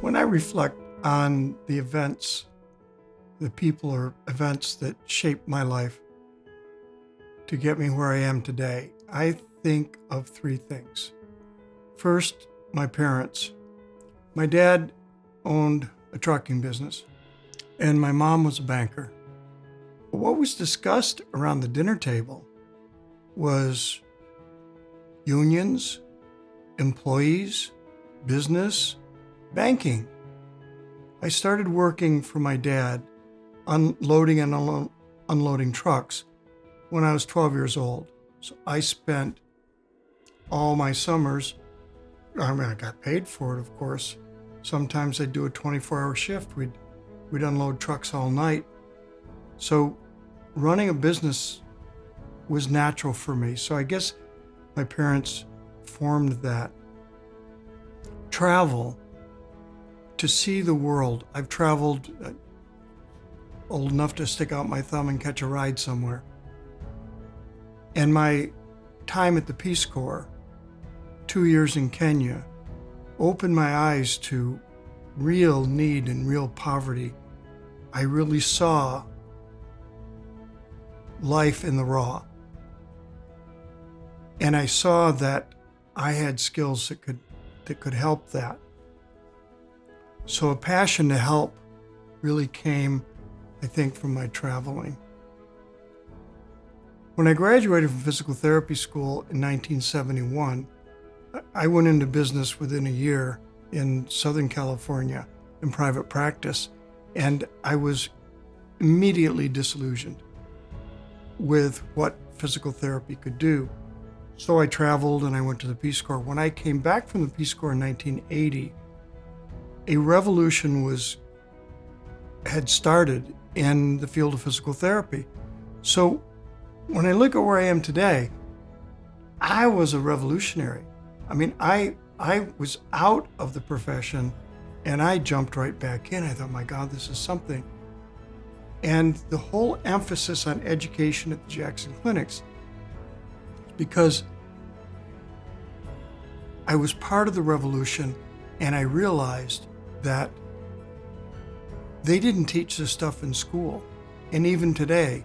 When I reflect on the events, the people or events that shaped my life to get me where I am today, I think of three things. First, my parents. My dad owned a trucking business, and my mom was a banker. What was discussed around the dinner table was unions, employees, business, banking. I started working for my dad, unloading and unloading trucks when I was 12 years old. So I spent all my summers, I got paid for it, of course. Sometimes I'd do a 24-hour shift. We'd unload trucks all night. So running a business was natural for me. So I guess my parents formed that. Travel, to see the world. I've traveled old enough to stick out my thumb and catch a ride somewhere. And my time at the Peace Corps, 2 years in Kenya, opened my eyes to real need and real poverty. I really saw life in the raw. And I saw that I had skills that could help that. So a passion to help really came, I think, from my traveling. When I graduated from physical therapy school in 1971, I went into business within a year in Southern California in private practice, and I was immediately disillusioned with what physical therapy could do. So I traveled and I went to the Peace Corps. When I came back from the Peace Corps in 1980, a revolution had started in the field of physical therapy. So when I look at where I am today, I was a revolutionary. I mean, I was out of the profession and I jumped right back in. I thought, my God, this is something. And the whole emphasis on education at the Jackson Clinics, because I was part of the revolution and I realized that they didn't teach this stuff in school. And even today,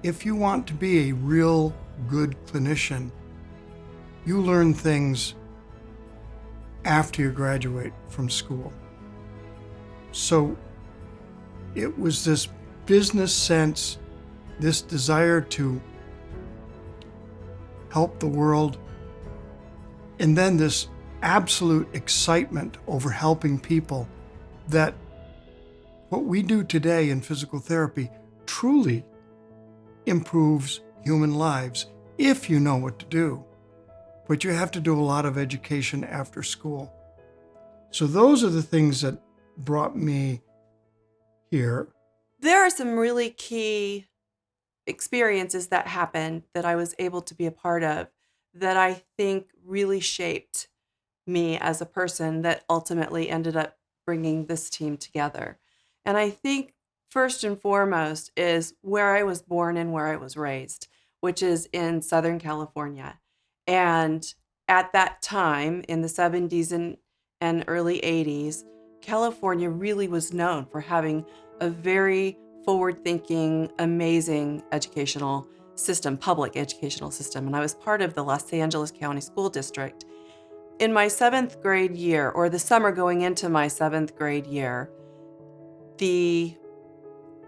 if you want to be a real good clinician, you learn things after you graduate from school. So it was this business sense, this desire to help the world, and then this absolute excitement over helping people, that what we do today in physical therapy truly improves human lives if you know what to do. But you have to do a lot of education after school. So those are the things that brought me here. There are some really key experiences that happened that I was able to be a part of that I think really shaped me as a person that ultimately ended up bringing this team together. And I think first and foremost is where I was born and where I was raised, which is in Southern California. And at that time, in the 70s and early 80s, California really was known for having a very forward-thinking, amazing educational system, public educational system. And I was part of the Los Angeles County School District. In my 7th grade year, or the summer going into my 7th grade year, the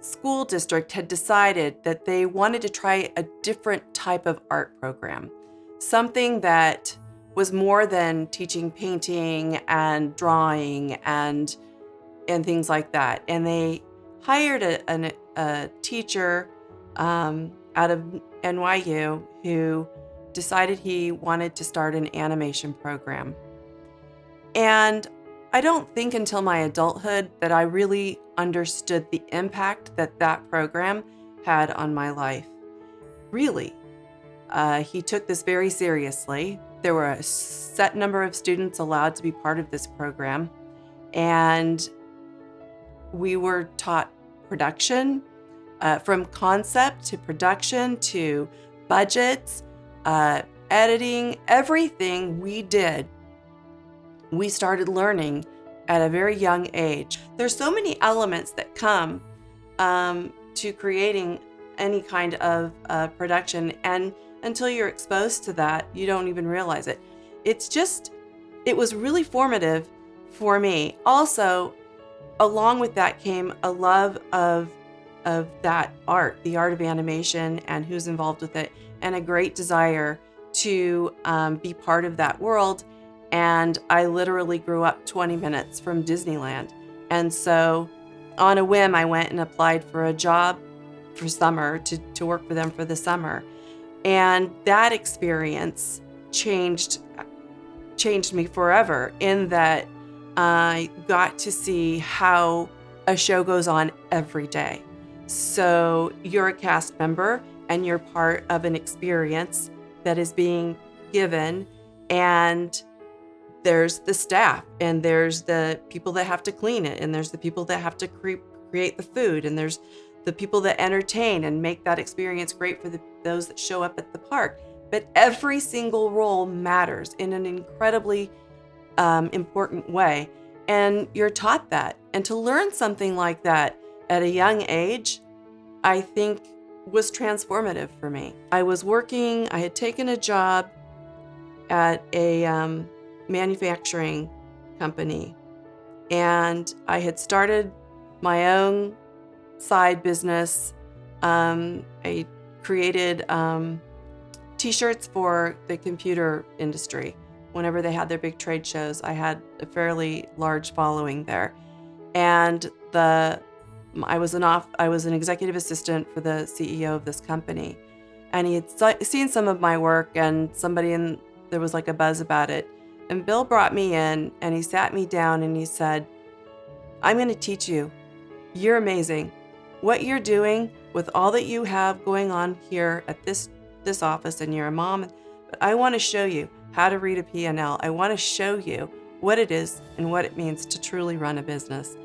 school district had decided that they wanted to try a different type of art program, something that was more than teaching painting and drawing and things like that. And they hired a teacher out of NYU who decided he wanted to start an animation program. And I don't think until my adulthood that I really understood the impact that that program had on my life. Really. He took this very seriously. There were a set number of students allowed to be part of this program, and we were taught production, from concept to production to budgets, editing, everything we did. We started learning at a very young age. There's so many elements that come to creating any kind of production, and until you're exposed to that, you don't even realize it. It was really formative for me. Also, along with that came a love of that art, the art of animation and who's involved with it, and a great desire to be part of that world. And I literally grew up 20 minutes from Disneyland. And so on a whim, I went and applied for a job for summer to work for them for the summer. And that experience changed me forever, in that I got to see how a show goes on every day. So you're a cast member and you're part of an experience that is being given, and there's the staff, and there's the people that have to clean it, and there's the people that have to create the food, and there's the people that entertain and make that experience great for those that show up at the park. But every single role matters in an incredibly important way. And you're taught that. And to learn something like that at a young age, I think was transformative for me. I had taken a job at a manufacturing company, and I had started my own side business. I created t-shirts for the computer industry. Whenever they had their big trade shows, I had a fairly large following there. And I was an executive assistant for the CEO of this company. And he had seen some of my work, and there was like a buzz about it. And Bill brought me in and he sat me down and he said, "I'm going to teach you. You're amazing. What you're doing with all that you have going on here at this office, and you're a mom, but I want to show you how to read a P&L. I want to show you what it is and what it means to truly run a business."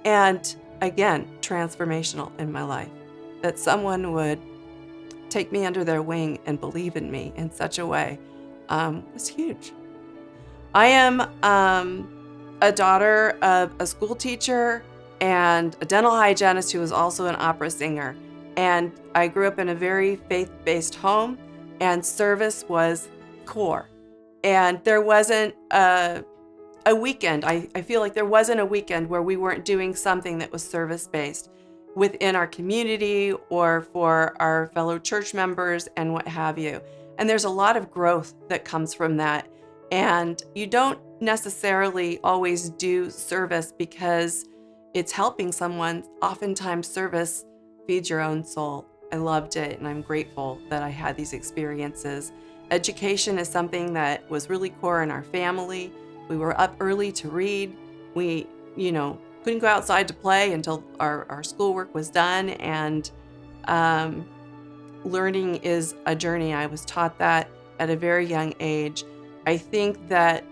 And again, transformational in my life, that someone would take me under their wing and believe in me in such a way was huge. I am a daughter of a school teacher and a dental hygienist who was also an opera singer. And I grew up in a very faith-based home, and service was core. And there wasn't a weekend. I feel like there wasn't a weekend where we weren't doing something that was service-based within our community or for our fellow church members and what have you. And there's a lot of growth that comes from that. And you don't necessarily always do service because it's helping someone. Oftentimes service feeds your own soul. I loved it, and I'm grateful that I had these experiences. Education is something that was really core in our family. We were up early to read. We, couldn't go outside to play until our schoolwork was done. And learning is a journey. I was taught that at a very young age. I think that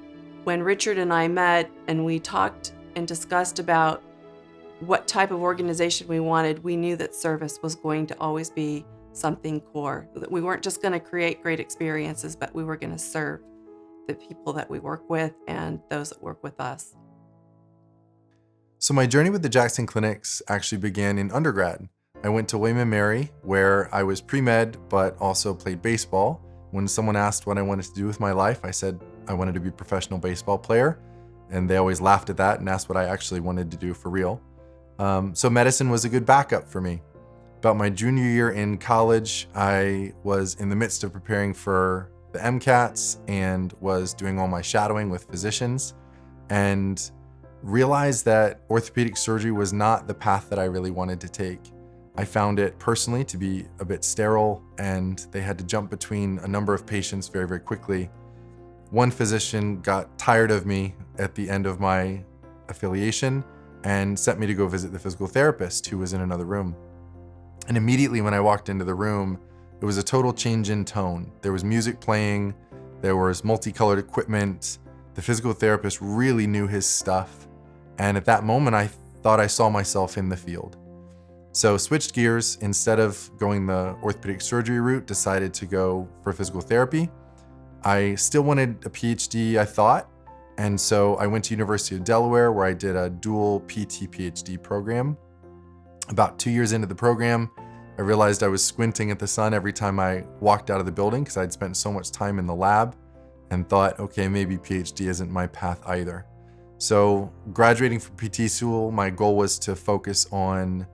when Richard and I met and we talked and discussed about what type of organization we wanted, we knew that service was going to always be something core. That we weren't just going to create great experiences, but we were going to serve the people that we work with and those that work with us. So my journey with the Jackson Clinics actually began in undergrad. I went to William & Mary, where I was pre-med, but also played baseball. When someone asked what I wanted to do with my life, I said I wanted to be a professional baseball player. And they always laughed at that and asked what I actually wanted to do for real. So medicine was a good backup for me. About my junior year in college, I was in the midst of preparing for the MCATs and was doing all my shadowing with physicians, and realized that orthopedic surgery was not the path that I really wanted to take. I found it personally to be a bit sterile, and they had to jump between a number of patients very, very quickly. One physician got tired of me at the end of my affiliation and sent me to go visit the physical therapist who was in another room. And immediately when I walked into the room, it was a total change in tone. There was music playing, there was multicolored equipment. The physical therapist really knew his stuff. And at that moment, I thought I saw myself in the field. So switched gears. Instead of going the orthopedic surgery route, decided to go for physical therapy. I still wanted a PhD, I thought, And so I went to University of Delaware, where I did a dual PT PhD program. About 2 years into the program, I realized I was squinting at the sun every time I walked out of the building because I'd spent so much time in the lab, and thought, okay, maybe PhD isn't my path either. So graduating from PT school, my goal was to focus on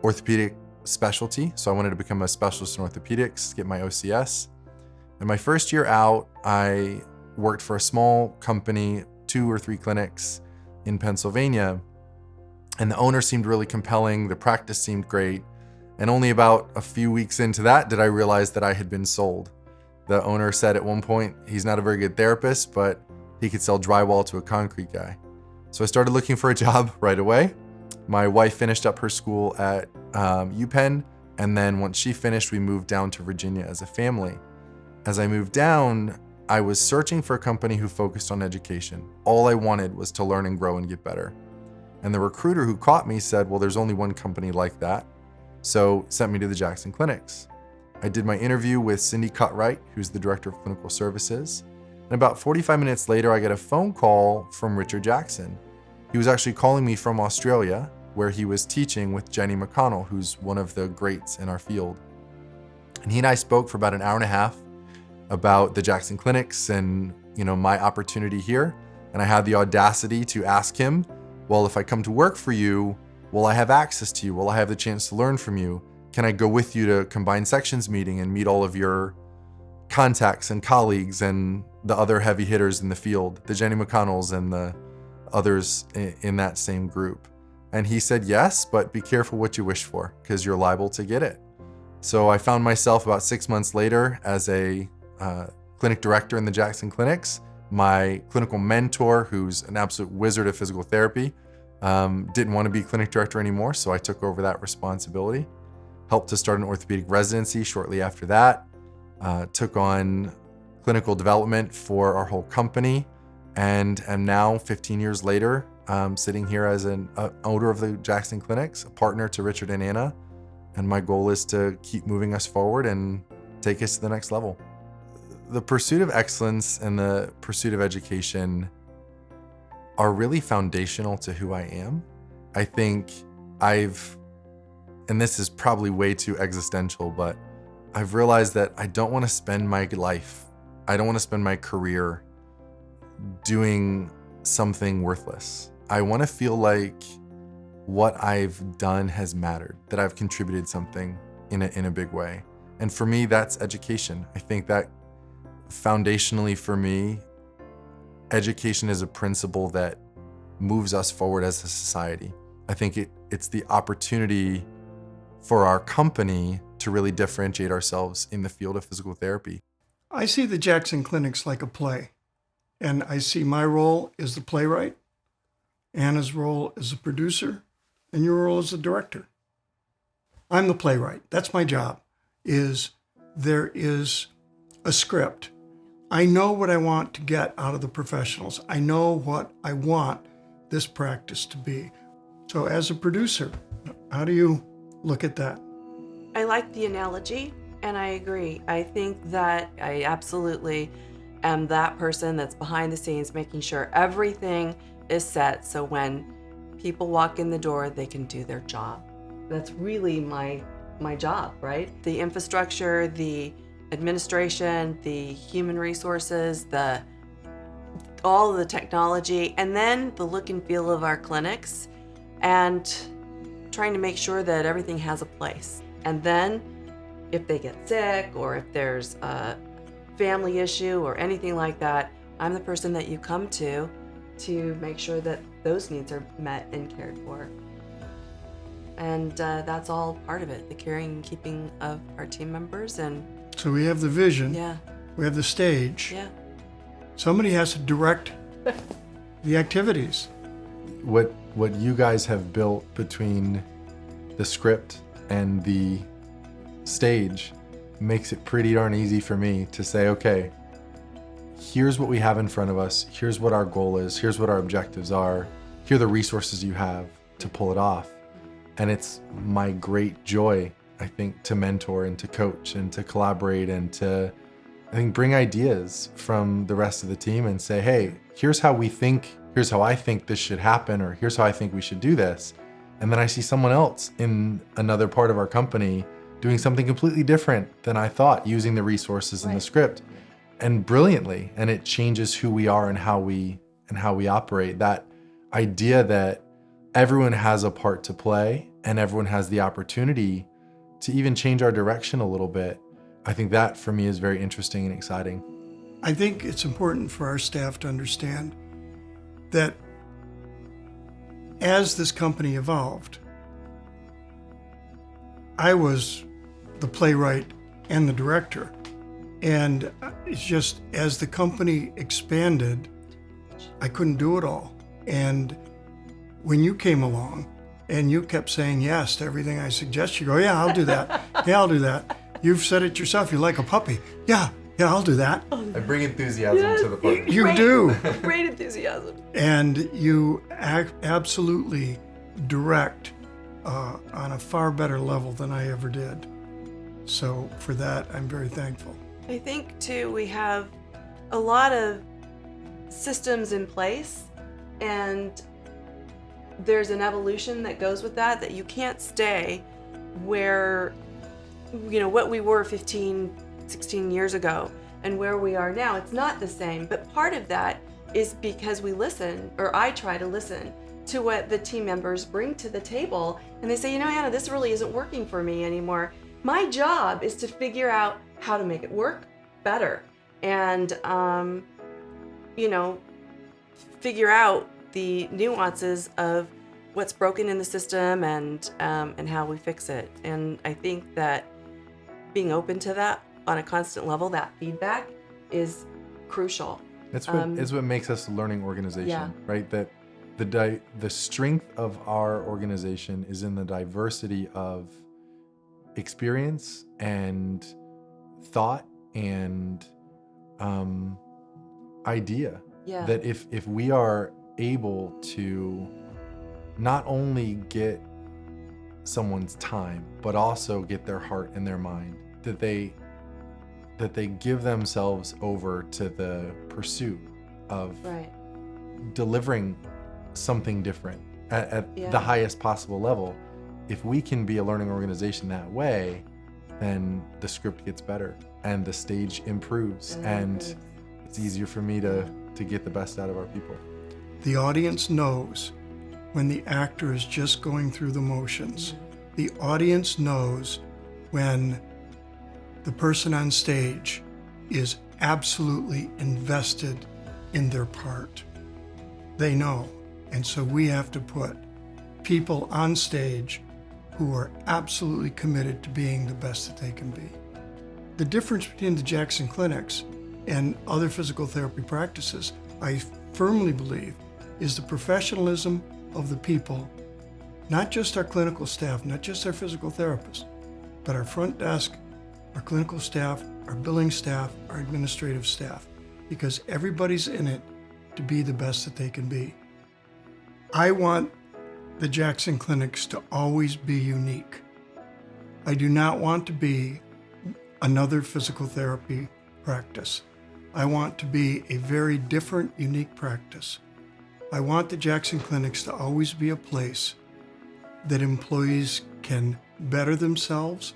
orthopedic specialty. So I wanted to become a specialist in orthopedics, get my OCS. And my first year out, I worked for a small company, 2 or 3 clinics in Pennsylvania. And the owner seemed really compelling. The practice seemed great. And only about a few weeks into that did I realize that I had been sold. The owner said at one point, he's not a very good therapist, but he could sell drywall to a concrete guy. So I started looking for a job right away. My wife finished up her school at UPenn. And then once she finished, we moved down to Virginia as a family. As I moved down, I was searching for a company who focused on education. All I wanted was to learn and grow and get better. And the recruiter who caught me said, well, there's only one company like that. So sent me to the Jackson Clinics. I did my interview with Cindy Cutright, who's the director of clinical services. And about 45 minutes later, I get a phone call from Richard Jackson. He was actually calling me from Australia, where he was teaching with Jenny McConnell, who's one of the greats in our field. And he and I spoke for about an hour and a half about the Jackson Clinics and, my opportunity here. And I had the audacity to ask him, well, if I come to work for you, will I have access to you? Will I have the chance to learn from you? Can I go with you to combined sections meeting and meet all of your contacts and colleagues and the other heavy hitters in the field, the Jenny McConnells and the others in that same group? And he said, yes, but be careful what you wish for because you're liable to get it. So I found myself about 6 months later as a clinic director in the Jackson Clinics. My clinical mentor, who's an absolute wizard of physical therapy, didn't want to be clinic director anymore, so I took over that responsibility. Helped to start an orthopedic residency shortly after that. Took on clinical development for our whole company, and am now, 15 years later, sitting here as an owner of the Jackson Clinics, a partner to Richard and Anna, and my goal is to keep moving us forward and take us to the next level. The pursuit of excellence and the pursuit of education are really foundational to who I am. I think and this is probably way too existential, but I've realized that I don't want to spend my life, I don't want to spend my career doing something worthless. I want to feel like what I've done has mattered, that I've contributed something in a big way. And for me, that's education. I think that foundationally for me, education is a principle that moves us forward as a society. I think it's the opportunity for our company to really differentiate ourselves in the field of physical therapy. I see the Jackson Clinics like a play, and I see my role as the playwright, Anna's role as a producer, and your role as a director. I'm the playwright. That's my job. There is a script. I know what I want to get out of the professionals. I know what I want this practice to be. So as a producer, how do you look at that? I like the analogy, and I agree. I think that I absolutely am that person that's behind the scenes making sure everything is set so when people walk in the door, they can do their job. That's really my job, right? The infrastructure, the administration, the human resources, all of the technology, and then the look and feel of our clinics, and trying to make sure that everything has a place. And then if they get sick or if there's a family issue or anything like that, I'm the person that you come to make sure that those needs are met and cared for. And that's all part of it, the caring and keeping of our team members. And So we have the vision, yeah, we have the stage. yeah. Somebody has to direct the activities. What you guys have built between the script and the stage makes it pretty darn easy for me to say, okay, here's what we have in front of us. Here's what our goal is. Here's what our objectives are. Here are the resources you have to pull it off. And it's my great joy, I think, to mentor and to coach and to collaborate and to, I think, bring ideas from the rest of the team and say, hey, here's how I think this should happen, or here's how I think we should do this. And then I see someone else in another part of our company doing something completely different than I thought, using the resources in the script and brilliantly. And it changes who we are and how we operate. That idea that everyone has a part to play and everyone has the opportunity to even change our direction a little bit. I think that for me is very interesting and exciting. I think it's important for our staff to understand that as this company evolved, I was the playwright and the director. And it's just as the company expanded, I couldn't do it all. And when you came along and you kept saying yes to everything I suggest, you go, yeah, I'll do that. Yeah, I'll do that. You've said it yourself. You're like a puppy. Yeah, I'll do that. I bring enthusiasm to the party. You do. Great enthusiasm. And you absolutely direct on a far better level than I ever did. So for that, I'm very thankful. I think too, we have a lot of systems in place, and there's an evolution that goes with that you can't stay where, what we were 15, 16 years ago and where we are now. It's not the same, but part of that is because we listen, or I try to listen to what the team members bring to the table, and they say, Anna, this really isn't working for me anymore. My job is to figure out how to make it work better and, figure out the nuances of what's broken in the system and how we fix it. And I think that being open to that on a constant level, that feedback is crucial. It's what makes us a learning organization, right? That the strength of our organization is in the diversity of experience and thought and idea. Yeah. That if we are able to not only get someone's time, but also get their heart and their mind, that they give themselves over to the pursuit of delivering something different at the highest possible level. If we can be a learning organization that way, then the script gets better and the stage improves, and it's easier for me to get the best out of our people. The audience knows when the actor is just going through the motions. The audience knows when the person on stage is absolutely invested in their part. They know. And so we have to put people on stage who are absolutely committed to being the best that they can be. The difference between the Jackson Clinics and other physical therapy practices, I firmly believe, is the professionalism of the people, not just our clinical staff, not just our physical therapists, but our front desk, our clinical staff, our billing staff, our administrative staff, because everybody's in it to be the best that they can be. I want the Jackson Clinics to always be unique. I do not want to be another physical therapy practice. I want to be a very different, unique practice. I want the Jackson Clinics to always be a place that employees can better themselves,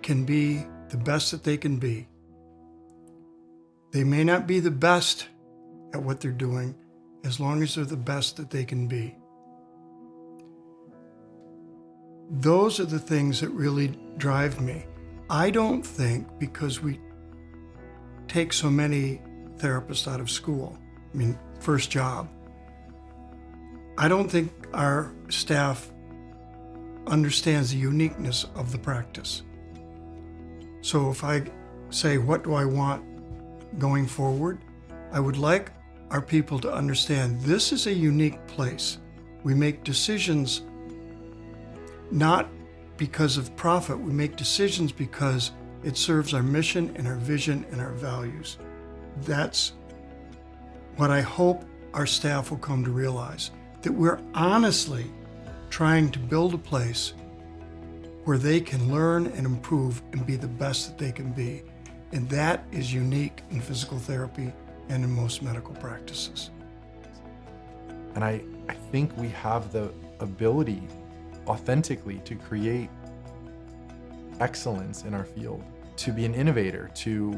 can be the best that they can be. They may not be the best at what they're doing, as long as they're the best that they can be. Those are the things that really drive me. I don't think because we take so many therapists out of school, first job, I don't think our staff understands the uniqueness of the practice. So if I say, what do I want going forward? I would like our people to understand this is a unique place. We make decisions not because of profit. We make decisions because it serves our mission and our vision and our values. That's what I hope our staff will come to realize, that we're honestly trying to build a place where they can learn and improve and be the best that they can be. And that is unique in physical therapy and in most medical practices. And I think we have the ability authentically to create excellence in our field, to be an innovator, to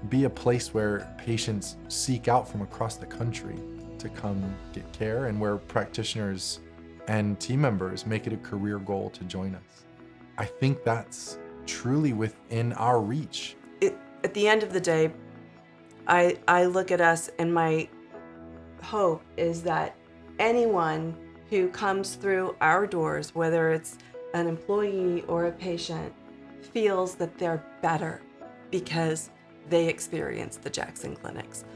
be a place where patients seek out from across the country to come get care, and where practitioners and team members make it a career goal to join us. I think that's truly within our reach. At the end of the day, I look at us, and my hope is that anyone who comes through our doors, whether it's an employee or a patient, feels that they're better because they experience the Jackson Clinics.